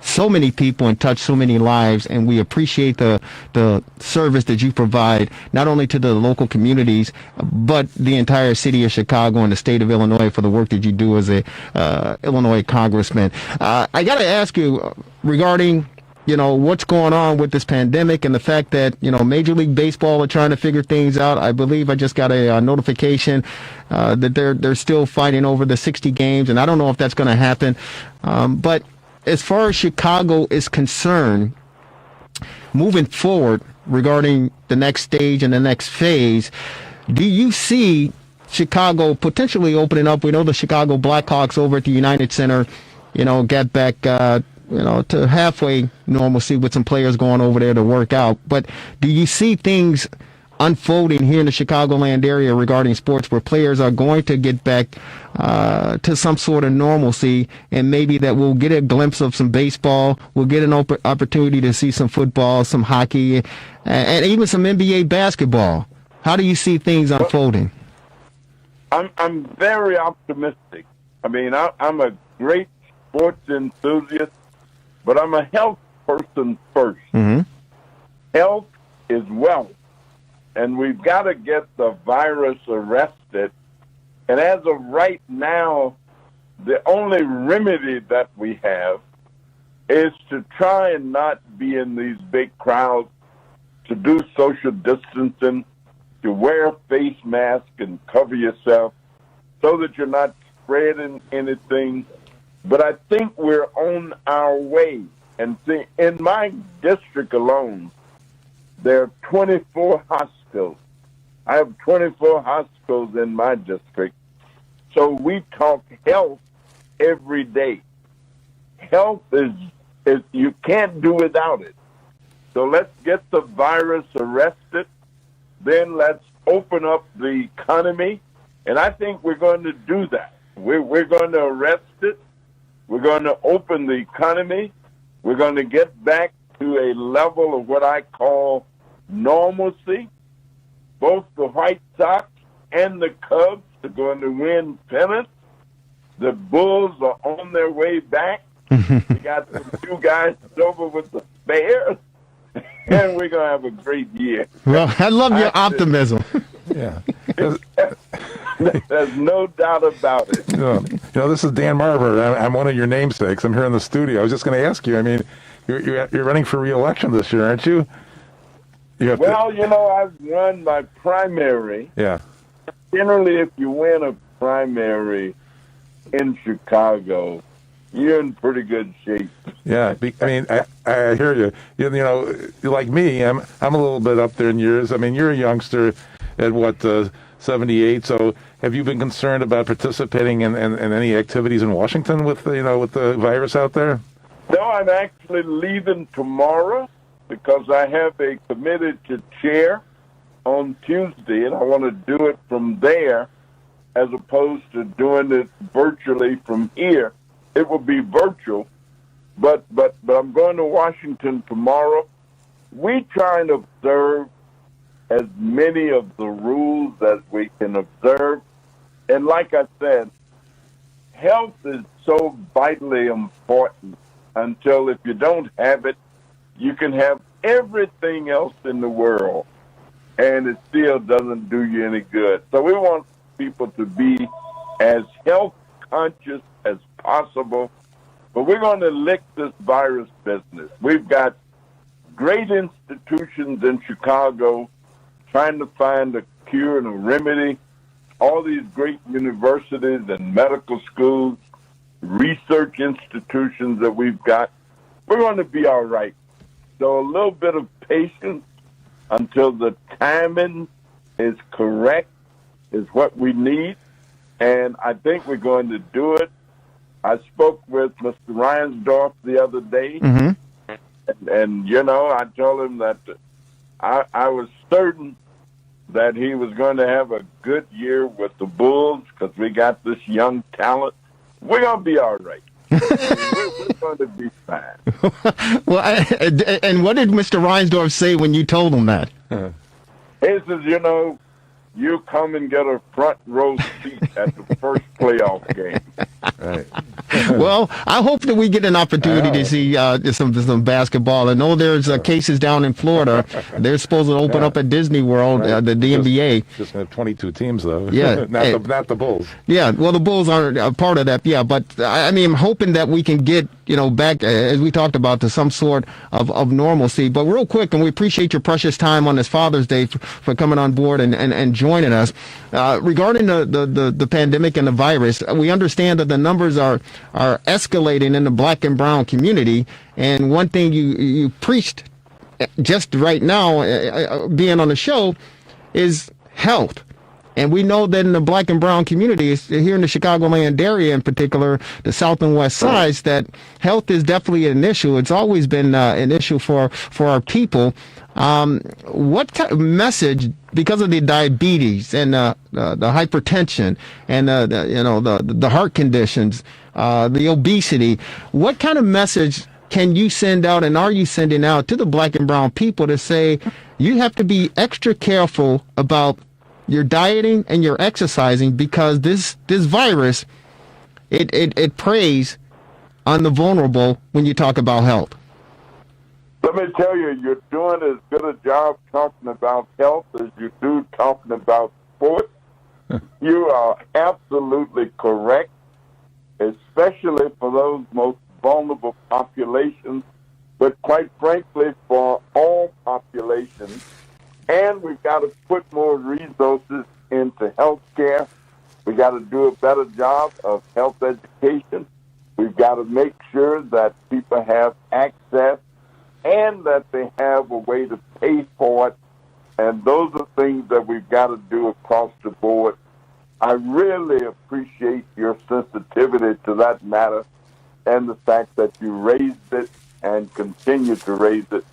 so many people and touch so many lives, and we appreciate the service that you provide not only to the local communities but the entire city of Chicago and the state of Illinois for the work that you do as a Illinois congressman. I got to ask you regarding what's going on with this pandemic and the fact that, Major League Baseball are trying to figure things out. I believe I just got a notification that they're still fighting over the 60 games, and I don't know if that's going to happen. But as far as Chicago is concerned, moving forward regarding the next stage and the next phase, do you see Chicago potentially opening up? We know the Chicago Blackhawks over at the United Center, get back to halfway normalcy with some players going over there to work out. But do you see things unfolding here in the Chicagoland area regarding sports where players are going to get back to some sort of normalcy, and maybe that we'll get a glimpse of some baseball, we'll get an opportunity to see some football, some hockey, and even some NBA basketball? How do you see things unfolding? I'm very optimistic. I mean, I'm a great sports enthusiast, but I'm a health person first. Mm-hmm. Health is wealth, and we've got to get the virus arrested. And as of right now, the only remedy that we have is to try and not be in these big crowds, to do social distancing, to wear a face mask and cover yourself so that you're not spreading anything. But I think we're on our way. And see, in my district alone, there are 24 hospitals. I have 24 hospitals in my district. So we talk health every day. Health is you can't do without it. So let's get the virus arrested. Then let's open up the economy. And I think we're going to do that. We're going to arrest it. We're going to open the economy. We're going to get back to a level of what I call normalcy. Both the White Sox and the Cubs are going to win pennants. The Bulls are on their way back. We got the two guys over with the Bears, and we're going to have a great year. Well, I love your optimism. Yeah. There's no doubt about it. This is Dan Marver. I'm one of your namesakes. I'm here in the studio. I was just going to ask you. I mean, you're running for re-election this year, aren't you? I've run my primary. Yeah. Generally, if you win a primary in Chicago, you're in pretty good shape. Yeah, I mean, I hear you. You're like me. I'm a little bit up there in years. I mean, you're a youngster at 78. So, have you been concerned about participating in any activities in Washington with the virus out there? No, I'm actually leaving tomorrow because I have a committee to chair on Tuesday, and I want to do it from there as opposed to doing it virtually from here. It will be virtual, but I'm going to Washington tomorrow. We try and observe as many of the rules as we can observe. And like I said, health is so vitally important until if you don't have it, you can have everything else in the world, and it still doesn't do you any good. So we want people to be as health conscious as possible, but we're going to lick this virus business. We've got great institutions in Chicago trying to find a cure and a remedy. All these great universities and medical schools, research institutions that we've got, we're going to be all right. So a little bit of patience until the timing is correct is what we need, and I think we're going to do it. I spoke with Mr. Reinsdorf the other day, and I told him that I was certain that he was going to have a good year with the Bulls because we got this young talent. We're going to be all right. We're going to be fine. Well, and what did Mr. Reinsdorf say when you told him that? He says, you come and get a front row seat at the first playoff game. Right. Well, Well, I hope that we get an opportunity to see some basketball. I know there's cases down in Florida. They're supposed to open up at Disney World, the NBA. Just have 22 teams, though. Yeah. not the Bulls. Yeah, well, the Bulls aren't a part of that. Yeah, but I mean, I'm hoping that we can get, back, as we talked about, to some sort of normalcy. But real quick, and we appreciate your precious time on this Father's Day for coming on board and joining us. Regarding the pandemic and the virus, we understand that the numbers are escalating in the black and brown community. And one thing you preached just right now, being on the show, is health. And we know that in the black and brown communities, here in the Chicagoland area in particular, the south and west sides, that health is definitely an issue. It's always been an issue for our people. What kind of message, because of the diabetes and the hypertension and the heart conditions, the obesity, what kind of message can you send out, and are you sending out to the black and brown people to say you have to be extra careful about your dieting and your exercising, because this virus, it preys on the vulnerable when you talk about health? Let me tell you, you're doing as good a job talking about health as you do talking about sports. You are absolutely correct, especially for those most vulnerable populations, but quite frankly, for all populations. And we've got to put more resources into health care. We've got to do a better job of health education. We've got to make sure that people have access and that they have a way to pay for it. And those are things that we've got to do across the board. I really appreciate your sensitivity to that matter and the fact that you raised it and continue to raise it.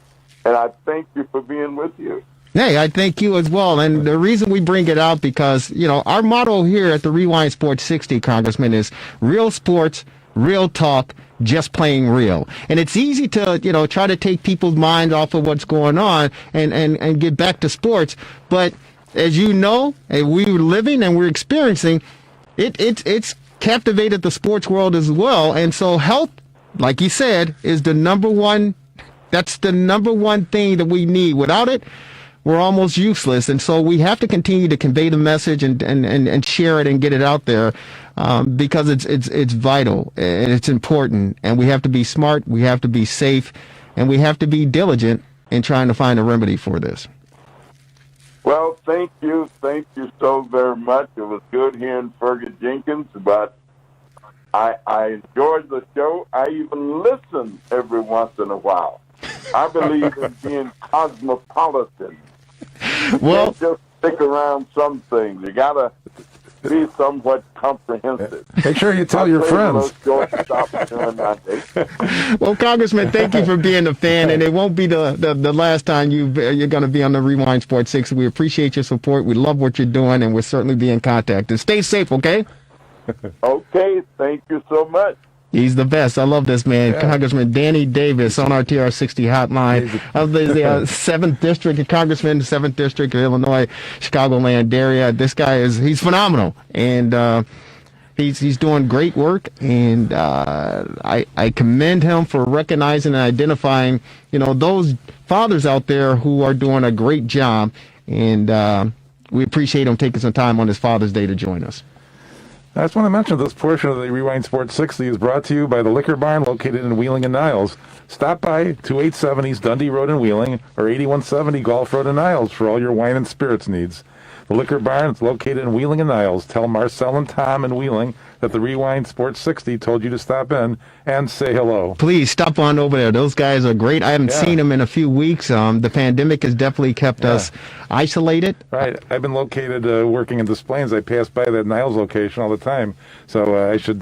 And I thank you for being with you. Hey, I thank you as well. And the reason we bring it out, because, our motto here at the Rewind Sports 60, Congressman, is real sports, real talk, just playing real. And it's easy to, try to take people's minds off of what's going on and get back to sports. But as you know, and we're living and we're experiencing, it's captivated the sports world as well. And so health, like you said, is the number one. That's the number one thing that we need. Without it, we're almost useless. And so we have to continue to convey the message and share it and get it out there, because it's vital and it's important. And we have to be smart, we have to be safe, and we have to be diligent in trying to find a remedy for this. Well, thank you so very much. It was good hearing Fergie Jenkins, but I enjoyed the show. I even listen every once in a while. I believe in being cosmopolitan. Well, you can't just stick around some things. You got to be somewhat comprehensive. Make sure you tell your friends. Well, Congressman, thank you for being a fan, and it won't be the last time you're going to be on the Rewind Sports 6. We appreciate your support. We love what you're doing, and we'll certainly be in contact. And stay safe, okay? Okay, thank you so much. He's the best. I love this man. Yeah. Congressman Danny Davis on our TR60 hotline of the 7th District, Congressman, 7th District of Illinois, Chicagoland area. This guy he's phenomenal. And he's doing great work. And I commend him for recognizing and identifying, those fathers out there who are doing a great job. And we appreciate him taking some time on his Father's Day to join us. I just want to mention this portion of the Rewind Sports 60 is brought to you by the Liquor Barn, located in Wheeling and Niles. Stop by 2870 Dundee Road in Wheeling or 8170 Gulf Road in Niles for all your wine and spirits needs. The Liquor Barn is located in Wheeling and Niles. Tell Marcel and Tom in Wheeling that the Rewind Sports 60 told you to stop in and say hello. Please stop on over there. Those guys are great. I haven't seen them in a few weeks. The pandemic has definitely kept us isolated. Right. I've been located working in Des Plaines. I pass by that Niles location all the time. So I should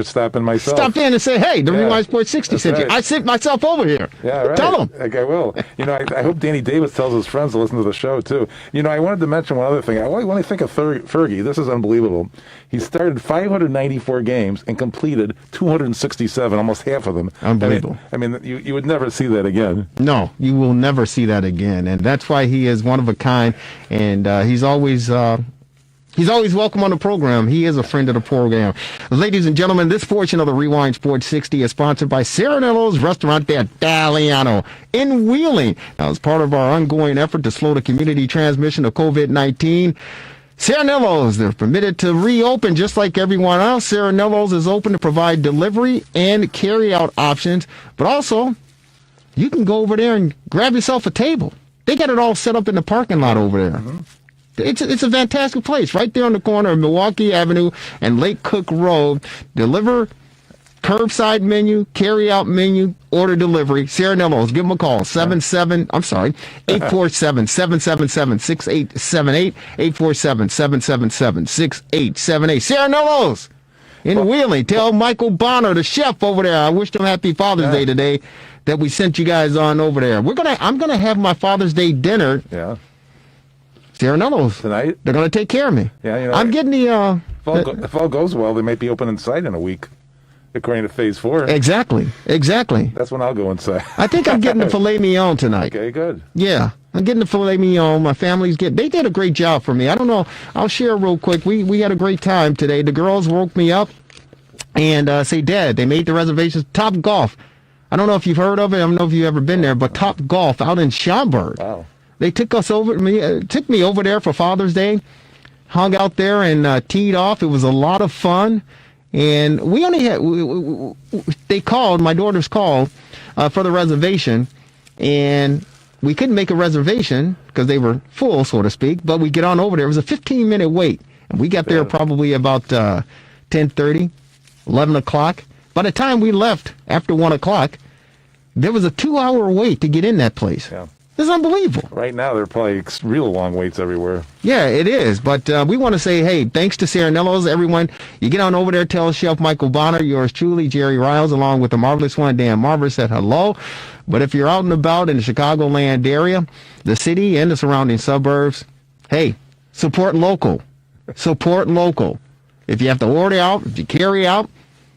stop in myself. Stop in and say, hey, the Rewind Sports 60 sent you. I sent myself over here. Yeah, right. Tell them. I will. I hope Danny Davis tells his friends to listen to the show, too. I wanted to mention one other thing. When I think of Fergie, this is unbelievable. He started 594 games and completed 267, almost half of them. Unbelievable. I mean you would never see that again. No, you will never see that again. And that's why he is one of a kind. And he's always He's always welcome on the program. He is a friend of the program. Ladies and gentlemen, this portion of the Rewind Sports 60 is sponsored by Serenello's Restaurant de Italiano in Wheeling. Now, as part of our ongoing effort to slow the community transmission of COVID-19, Serenello's, they're permitted to reopen just like everyone else. Serenello's is open to provide delivery and carry-out options, but also you can go over there and grab yourself a table. They got it all set up in the parking lot over there. Mm-hmm. It's a fantastic place right there on the corner of Milwaukee Avenue and Lake Cook Road. Deliver, curbside menu, carry out menu, order delivery. Serenello's, give them a call. 847-777-6878. 847-777-6878. Serenello's in Wheeling. Tell Michael Bonner, the chef over there, I wish them happy Father's Day today that we sent you guys on over there. I'm gonna have my Father's Day dinner. Yeah. Serenello's tonight. They're going to take care of me. Yeah, I'm getting the. If all goes well, they might be open inside in a week, according to Phase 4. Exactly. That's when I'll go inside. I think I'm getting the filet mignon tonight. Okay, good. Yeah, I'm getting the filet mignon. My family's They did a great job for me. I don't know. I'll share real quick. We had a great time today. The girls woke me up and say, Dad, they made the reservations. Top Golf. I don't know if you've heard of it. I don't know if you've ever been there, but Top Golf out in Schaumburg. Wow. They took me over there for Father's Day, hung out there and teed off. It was a lot of fun, and we only had. They called. My daughters called for the reservation, and we couldn't make a reservation because they were full, so to speak. But we get on over there. It was a 15-minute wait, and we got there probably about 10:30, 11 o'clock. By the time we left after 1 o'clock, there was a 2-hour wait to get in that place. Yeah. It's unbelievable. Right now, they're probably real long waits everywhere. Yeah, it is. But we want to say, hey, thanks to Serenello's, everyone. You get on over there, tell Chef Michael Bonner, yours truly, Jerry Riles, along with the marvelous one, Dan Marver, said hello. But if you're out and about in the Chicagoland area, the city and the surrounding suburbs, hey, support local. Support local. If you have to order out, if you carry out,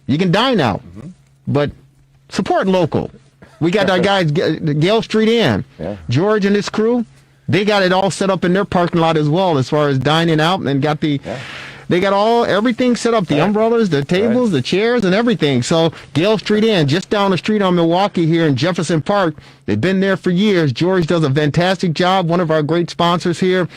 you can dine out. Mm-hmm. But support local. We got our guys, Gale Street Inn. Yeah. George and his crew, they got it all set up in their parking lot as well as far as dining out, and got they got everything set up, the umbrellas, the tables, the chairs, and everything. So Gale Street Inn, just down the street on Milwaukee here in Jefferson Park. They've been there for years. George does a fantastic job, one of our great sponsors here.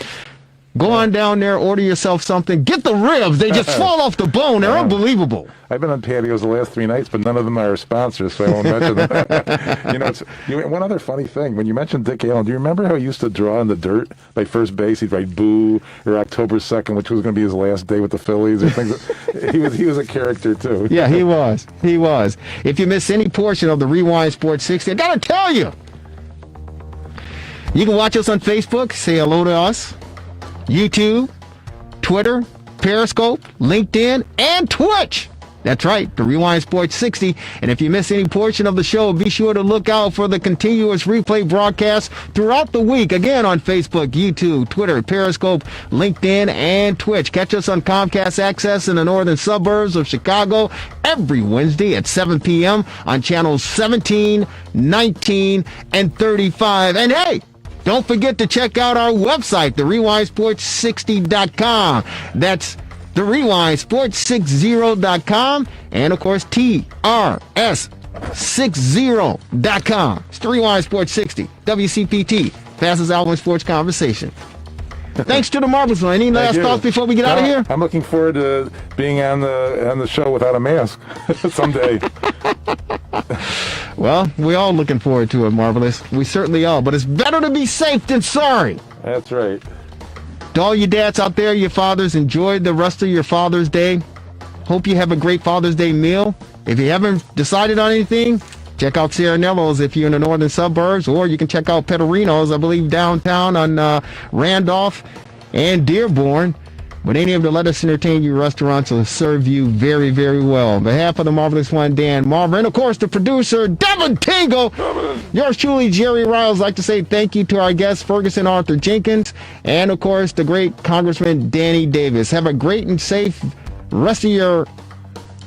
Go on down there, order yourself something. Get the ribs. They just fall off the bone. They're unbelievable. I've been on patios the last 3 nights, but none of them are sponsors, so I won't mention them. One other funny thing. When you mentioned Dick Allen, do you remember how he used to draw in the dirt by first base? He'd write boo or October 2nd, which was going to be his last day with the Phillies or things. He was a character, too. Yeah, he was. He was. If you miss any portion of the Rewind Sports 60, I got to tell you, you can watch us on Facebook. Say hello to us. YouTube, Twitter, Periscope, LinkedIn, and Twitch. That's right, the Rewind Sports 60. And if you miss any portion of the show, be sure to look out for the continuous replay broadcasts throughout the week. Again, on Facebook, YouTube, Twitter, Periscope, LinkedIn, and Twitch. Catch us on Comcast Access in the northern suburbs of Chicago every Wednesday at 7 p.m. on channels 17, 19, and 35. And hey, don't forget to check out our website, therewindsports60.com. That's therewindsports60.com. And, of course, TRS60.com. It's the Rewind Sports 60. WCPT. Fastest hour in sports conversation. Thanks to the Marvelous One. Any last thoughts before we get out of here? I'm looking forward to being on the show without a mask someday. Well, we're all looking forward to it, Marvelous. We certainly are. But it's better to be safe than sorry. That's right. To all your dads out there, your fathers, enjoy the rest of your Father's Day. Hope you have a great Father's Day meal. If you haven't decided on anything, check out Serenello's if you're in the northern suburbs, or you can check out Petorino's, I believe, downtown on Randolph and Dearborn. But any of the Let Us Entertain You restaurants will serve you very, very well. On behalf of the Marvelous One, Dan Marver, and of course the producer, Devin Tingle, yours truly, Jerry Riles, like to say thank you to our guests, Ferguson Arthur Jenkins, and of course the great Congressman Danny Davis. Have a great and safe rest of your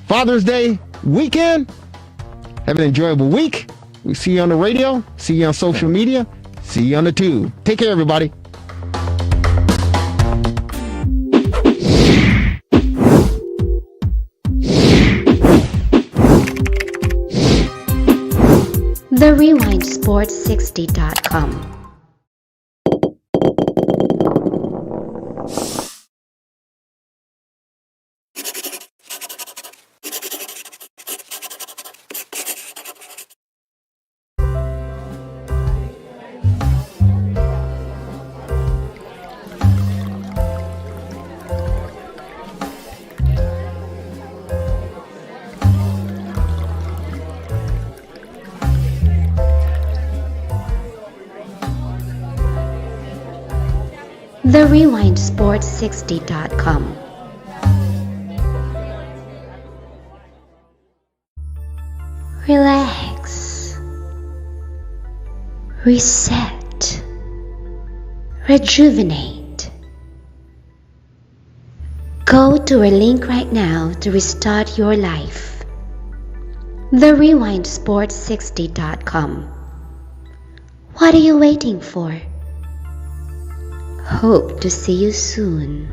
Father's Day weekend. Have an enjoyable week. We see you on the radio, see you on social media, see you on the tube. Take care, everybody. rewindsports60.com. The rewindsports60.com. Relax, reset, rejuvenate. Go to our link right now to restart your life. The rewindsports60.com. What are you waiting for? Hope to see you soon.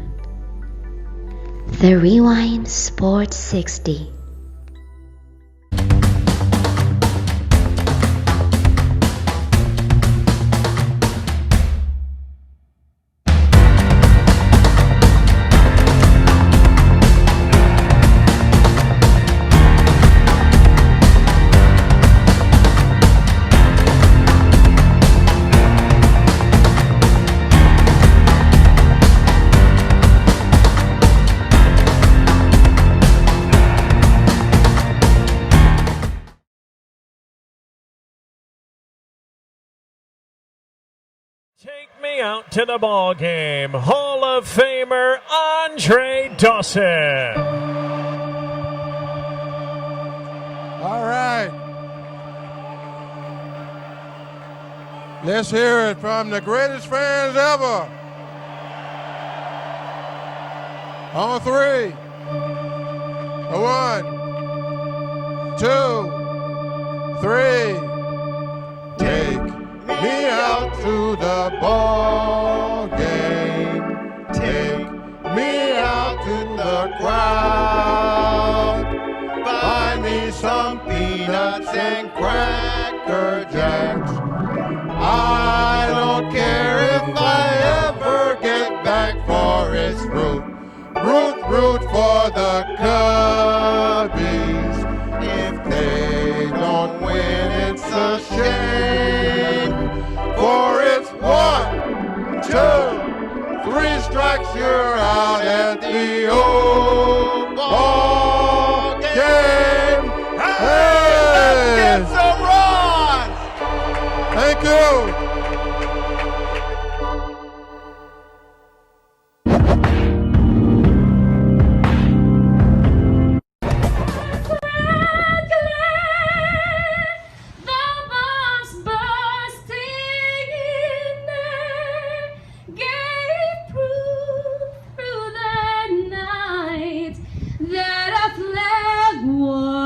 The Rewind Sports 60. Take me out to the ball game, Hall of Famer Andre Dawson. All right. Let's hear it from the greatest fans ever. On three. 1, 2, 3. Take me out to the ball game. Take me out to the crowd. Buy me some peanuts and Cracker Jacks. I don't care if I ever get back Forest Root. Root for the Cubbies. If they don't win, it's a shame. For it's 1, 2, 3 strikes, you're out at the old ball game. Hey, let's get some runs. Thank you.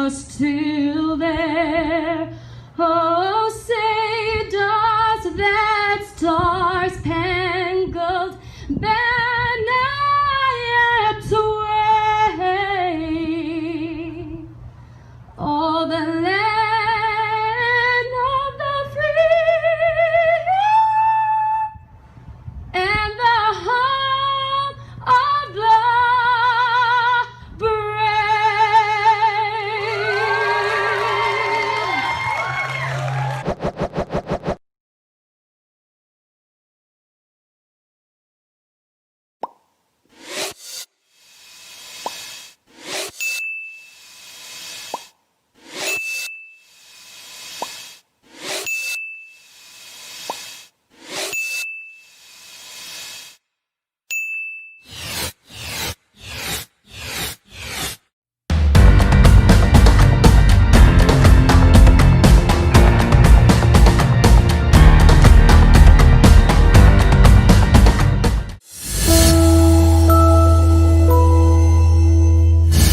Still there. Oh, say does that star-spangled banner yet wave? All the